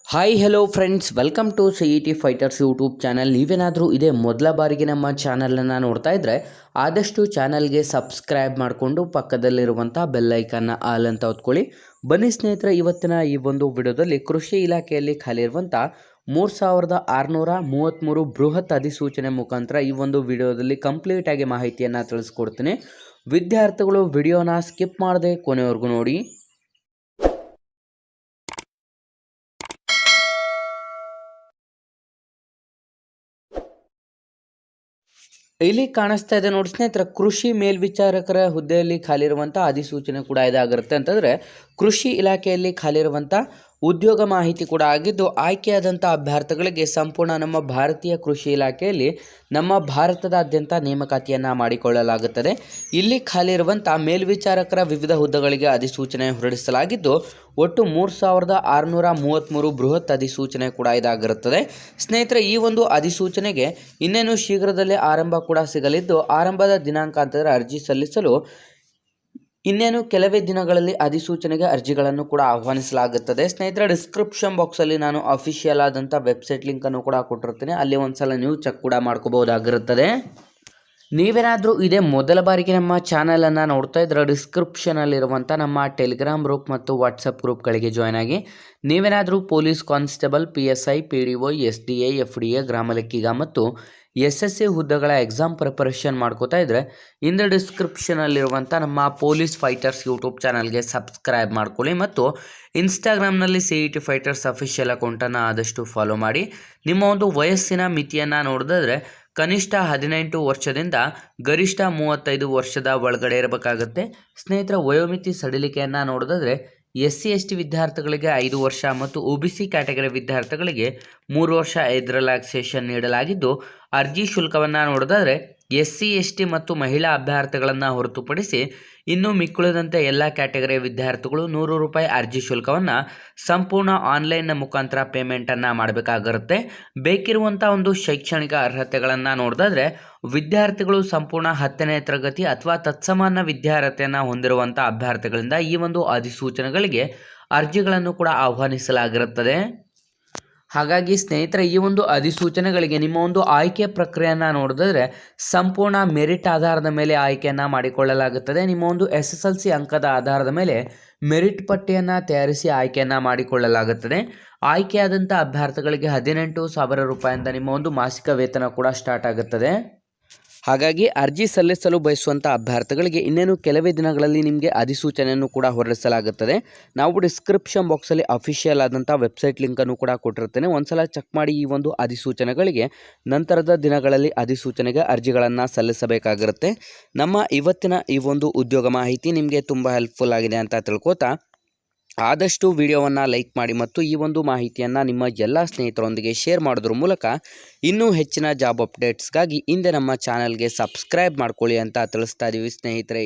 Hi hello friends, welcome to CET fighters YouTube channel. ನೀವೇನಾದರೂ ಇದೇ ಮೊದಲ ಬಾರಿಗೆ ನಮ್ಮ ಚಾನಲನ್ನು ನೋಡ್ತಾ ಇದ್ದರೆ ಆದಷ್ಟು ಚಾನಲ್ಗೆ ಸಬ್ಸ್ಕ್ರೈಬ್ ಮಾಡಿಕೊಂಡು ಪಕ್ಕದಲ್ಲಿರುವಂಥ ಬೆಲ್ಲೈಕನ್ನ ಆಲ್ ಅಂತ ಹೊತ್ಕೊಳ್ಳಿ. ಬನ್ನಿ ಸ್ನೇಹಿತರೆ, ಇವತ್ತಿನ ಈ ಒಂದು ವಿಡಿಯೋದಲ್ಲಿ ಕೃಷಿ ಇಲಾಖೆಯಲ್ಲಿ ಖಾಲಿ ಇರುವಂಥ 3633 ಬೃಹತ್ ಅಧಿಸೂಚನೆ ಮುಖಾಂತರ ಈ ಒಂದು ವಿಡಿಯೋದಲ್ಲಿ ಕಂಪ್ಲೀಟಾಗಿ ಮಾಹಿತಿಯನ್ನು ತಿಳಿಸ್ಕೊಡ್ತೀನಿ. ವಿದ್ಯಾರ್ಥಿಗಳು ವಿಡಿಯೋನ ಸ್ಕಿಪ್ ಮಾಡದೆ ಕೊನೆವರೆಗೂ ನೋಡಿ. ಇಲ್ಲಿ ಕಾಣಿಸ್ತಾ ಇದೆ ನೋಡಿ ಸ್ನೇಹಿತರೆ, ಕೃಷಿ ಮೇಲ್ವಿಚಾರಕರ ಹುದ್ದೆಯಲ್ಲಿ ಖಾಲಿ ಇರುವಂಥ ಅಧಿಸೂಚನೆ ಕೂಡ ಇದಾಗಿರುತ್ತೆ. ಅಂತಂದರೆ ಕೃಷಿ ಇಲಾಖೆಯಲ್ಲಿ ಖಾಲಿ ಇರುವಂಥ ಉದ್ಯೋಗ ಮಾಹಿತಿ ಕೂಡ ಆಗಿದ್ದು, ಆಯ್ಕೆಯಾದಂಥ ಅಭ್ಯರ್ಥಿಗಳಿಗೆ ಸಂಪೂರ್ಣ ನಮ್ಮ ಭಾರತೀಯ ಕೃಷಿ ಇಲಾಖೆಯಲ್ಲಿ ನಮ್ಮ ಭಾರತದಾದ್ಯಂತ ನೇಮಕಾತಿಯನ್ನು ಮಾಡಿಕೊಳ್ಳಲಾಗುತ್ತದೆ. ಇಲ್ಲಿ ಖಾಲಿ ಇರುವಂಥ ಮೇಲ್ವಿಚಾರಕರ ವಿವಿಧ ಹುದ್ದೆಗಳಿಗೆ ಅಧಿಸೂಚನೆ ಹೊರಡಿಸಲಾಗಿದ್ದು, ಒಟ್ಟು 3633 ಬೃಹತ್ ಅಧಿಸೂಚನೆ ಕೂಡ ಇದಾಗಿರುತ್ತದೆ. ಸ್ನೇಹಿತರೆ, ಈ ಒಂದು ಅಧಿಸೂಚನೆಗೆ ಇನ್ನೇನು ಶೀಘ್ರದಲ್ಲೇ ಆರಂಭ ಕೂಡ ಸಿಗಲಿದ್ದು, ಆರಂಭದ ದಿನಾಂಕ ಅಂತಂದರೆ ಅರ್ಜಿ ಸಲ್ಲಿಸಲು ಇನ್ನೇನು ಕೆಲವೇ ದಿನಗಳಲ್ಲಿ ಅಧಿಸೂಚನೆಗೆ ಅರ್ಜಿಗಳನ್ನು ಕೂಡ ಆಹ್ವಾನಿಸಲಾಗುತ್ತದೆ. ಸ್ನೇಹಿತರೆ, ಡಿಸ್ಕ್ರಿಪ್ಷನ್ ಬಾಕ್ಸಲ್ಲಿ ನಾನು ಅಫಿಷಿಯಲ್ ಆದಂಥ ವೆಬ್ಸೈಟ್ ಲಿಂಕನ್ನು ಕೂಡ ಕೊಟ್ಟಿರ್ತೀನಿ. ಅಲ್ಲಿ ಒಂದ್ಸಲ ನೀವು ಚೆಕ್ ಕೂಡ ಮಾಡ್ಕೋಬಹುದಾಗಿರುತ್ತದೆ. ನೀವೇನಾದರೂ ಇದೇ ಮೊದಲ ಬಾರಿಗೆ ನಮ್ಮ ಚಾನಲನ್ನು ನೋಡ್ತಾ ಇದ್ರೆ ಡಿಸ್ಕ್ರಿಪ್ಷನಲ್ಲಿರುವಂಥ ನಮ್ಮ ಟೆಲಿಗ್ರಾಮ್ ಗ್ರೂಪ್ ಮತ್ತು ವಾಟ್ಸಪ್ ಗ್ರೂಪ್ಗಳಿಗೆ ಜಾಯ್ನ್ ಆಗಿ. ನೀವೇನಾದರೂ police constable, PSI, PDO, SDA, FDA, ಗ್ರಾಮ ಲೆಕ್ಕಿಗ ಮತ್ತು SSC ಹುದ್ದೆಗಳ ಎಕ್ಸಾಮ್ ಪ್ರಿಪರೇಷನ್ ಮಾಡ್ಕೋತಾ ಇದ್ದರೆ ಇಂದ ಡಿಸ್ಕ್ರಿಪ್ಷನಲ್ಲಿರುವಂಥ ನಮ್ಮ ಪೊಲೀಸ್ ಫೈಟರ್ಸ್ ಯೂಟ್ಯೂಬ್ ಚಾನಲ್ಗೆ ಸಬ್ಸ್ಕ್ರೈಬ್ ಮಾಡ್ಕೊಳ್ಳಿ ಮತ್ತು ಇನ್ಸ್ಟಾಗ್ರಾಮ್ನಲ್ಲಿ CET ಫೈಟರ್ಸ್ ಅಫಿಷಿಯಲ್ ಅಕೌಂಟನ್ನು ಆದಷ್ಟು ಫಾಲೋ ಮಾಡಿ. ನಿಮ್ಮ ಒಂದು ವಯಸ್ಸಿನ ಮಿತಿಯನ್ನು ನೋಡಿದ್ರೆ ಕನಿಷ್ಠ 18 ವರ್ಷದಿಂದ ಗರಿಷ್ಠ 35 ವರ್ಷದ ಒಳಗಡೆ ಇರಬೇಕಾಗುತ್ತೆ. ಸ್ನೇಹಿತರ, ವಯೋಮಿತಿ ಸಡಿಲಿಕೆಯನ್ನು ನೋಡಿದ್ರೆ SC ST ವಿದ್ಯಾರ್ಥಿಗಳಿಗೆ 5 ವರ್ಷ ಮತ್ತು OBC ಕ್ಯಾಟಗರಿ ವಿದ್ಯಾರ್ಥಿಗಳಿಗೆ 3 ವರ್ಷ ರಿಲ್ಯಾಕ್ಸೇಷನ್ ನೀಡಲಾಗಿದ್ದು, ಅರ್ಜಿ ಶುಲ್ಕವನ್ನು ನೋಡಿದ್ರೆ SC ST ಮತ್ತು ಮಹಿಳಾ ಅಭ್ಯರ್ಥಿಗಳನ್ನು ಹೊರತುಪಡಿಸಿ ಇನ್ನು ಮಿಕ್ಕುಳಿದಂತೆ ಎಲ್ಲ ಕ್ಯಾಟಗರಿಯ ವಿದ್ಯಾರ್ಥಿಗಳು 100 ರೂಪಾಯಿ ಅರ್ಜಿ ಶುಲ್ಕವನ್ನು ಸಂಪೂರ್ಣ ಆನ್ಲೈನ್ನ ಮುಖಾಂತರ ಪೇಮೆಂಟನ್ನು ಮಾಡಬೇಕಾಗಿರುತ್ತೆ. ಬೇಕಿರುವಂಥ ಒಂದು ಶೈಕ್ಷಣಿಕ ಅರ್ಹತೆಗಳನ್ನು ನೋಡಿದ್ರೆ ವಿದ್ಯಾರ್ಥಿಗಳು ಸಂಪೂರ್ಣ 10ನೇ ತರಗತಿ ಅಥವಾ ತತ್ಸಮಾನ ವಿದ್ಯಾರ್ಹತೆಯನ್ನು ಹೊಂದಿರುವಂಥ ಅಭ್ಯರ್ಥಿಗಳಿಂದ ಈ ಒಂದು ಅಧಿಸೂಚನೆಗಳಿಗೆ ಅರ್ಜಿಗಳನ್ನು ಕೂಡ ಆಹ್ವಾನಿಸಲಾಗಿರುತ್ತದೆ. ಹಾಗಾಗಿ ಸ್ನೇಹಿತರೆ, ಈ ಒಂದು ಅಧಿಸೂಚನೆಗಳಿಗೆ ನಿಮ್ಮ ಒಂದು ಆಯ್ಕೆ ಪ್ರಕ್ರಿಯೆಯನ್ನು ನೋಡಿದ್ರೆ ಸಂಪೂರ್ಣ ಮೆರಿಟ್ ಆಧಾರದ ಮೇಲೆ ಆಯ್ಕೆಯನ್ನು ಮಾಡಿಕೊಳ್ಳಲಾಗುತ್ತದೆ. ನಿಮ್ಮ ಒಂದು SSLC ಅಂಕದ ಆಧಾರದ ಮೇಲೆ ಮೆರಿಟ್ ಪಟ್ಟಿಯನ್ನು ತಯಾರಿಸಿ ಆಯ್ಕೆಯನ್ನು ಮಾಡಿಕೊಳ್ಳಲಾಗುತ್ತದೆ. ಆಯ್ಕೆಯಾದಂಥ ಅಭ್ಯರ್ಥಿಗಳಿಗೆ 18,000 ರೂಪಾಯಿಂದ ನಿಮ್ಮ ಒಂದು ಮಾಸಿಕ ವೇತನ ಕೂಡ ಸ್ಟಾರ್ಟ್ ಆಗುತ್ತದೆ. ಹಾಗಾಗಿ ಅರ್ಜಿ ಸಲ್ಲಿಸಲು ಬಯಸುವಂಥ ಅಭ್ಯರ್ಥಿಗಳಿಗೆ ಇನ್ನೇನು ಕೆಲವೇ ದಿನಗಳಲ್ಲಿ ನಿಮಗೆ ಅಧಿಸೂಚನೆಯನ್ನು ಕೂಡ ಹೊರಡಿಸಲಾಗುತ್ತದೆ. ನಾವು ಡಿಸ್ಕ್ರಿಪ್ಷನ್ ಬಾಕ್ಸಲ್ಲಿ ಅಫಿಷಿಯಲ್ ಆದಂಥ ವೆಬ್ಸೈಟ್ ಲಿಂಕನ್ನು ಕೂಡ ಕೊಟ್ಟಿರ್ತೇನೆ. ಒಂದ್ಸಲ ಚೆಕ್ ಮಾಡಿ. ಈ ಒಂದು ಅಧಿಸೂಚನೆಗಳಿಗೆ ನಂತರದ ದಿನಗಳಲ್ಲಿ ಅಧಿಸೂಚನೆಗೆ ಅರ್ಜಿಗಳನ್ನು ಸಲ್ಲಿಸಬೇಕಾಗಿರುತ್ತೆ. ನಮ್ಮ ಇವತ್ತಿನ ಈ ಒಂದು ಉದ್ಯೋಗ ಮಾಹಿತಿ ನಿಮಗೆ ತುಂಬ ಹೆಲ್ಪ್ಫುಲ್ ಆಗಿದೆ ಅಂತ ತಿಳ್ಕೊತಾ ಆದಷ್ಟು ವಿಡಿಯೋವನ್ನು ಲೈಕ್ ಮಾಡಿ ಮತ್ತು ಈ ಒಂದು ಮಾಹಿತಿಯನ್ನು ನಿಮ್ಮ ಎಲ್ಲ ಸ್ನೇಹಿತರೊಂದಿಗೆ ಶೇರ್ ಮಾಡೋದ್ರ ಮೂಲಕ ಇನ್ನೂ ಹೆಚ್ಚಿನ ಜಾಬ್ ಅಪ್ಡೇಟ್ಸ್ಗಾಗಿ ಹಿಂದೆ ನಮ್ಮ ಚಾನಲ್ಗೆ ಸಬ್ಸ್ಕ್ರೈಬ್ ಮಾಡ್ಕೊಳ್ಳಿ ಅಂತ ತಿಳಿಸ್ತಾ ಇದ್ದೀವಿ ಸ್ನೇಹಿತರೆ.